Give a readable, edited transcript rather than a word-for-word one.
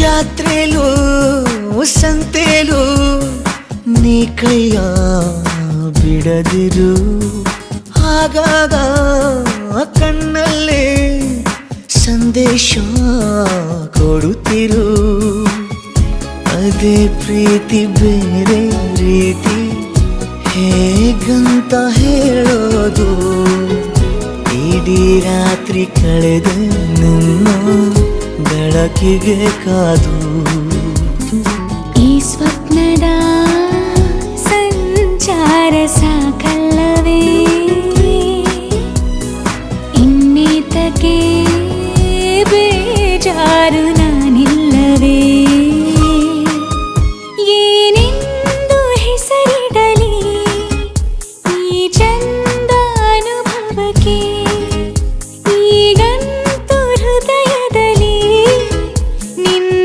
ಜಾತ್ರೆಲೂ ಸಂತೆಲೂ ನೀ ಕೈಯ ಬಿಡದಿರು, ಆಗಾಗ ಕಣ್ಣಲ್ಲೇ ಸಂದೇಶ ಕೊಡುತ್ತಿರು. ಅದೇ ಪ್ರೀತಿ ಬೇರೆ ರೀತಿ ಹೇಗಂತ ಹೇಳೋದು, ಇಡೀ ರಾತ್ರಿ ಕಳೆದ ನಿನ್ನ ಬೆಳಕಿಗೆ ಕಾದು. ಈ ಸ್ವಪ್ನದ ಸಂಚಾರ ಸಾಕಲ್ಲವೇ, ಇನ್ನೀತಕ್ಕೆ ಬೇಜಾರು.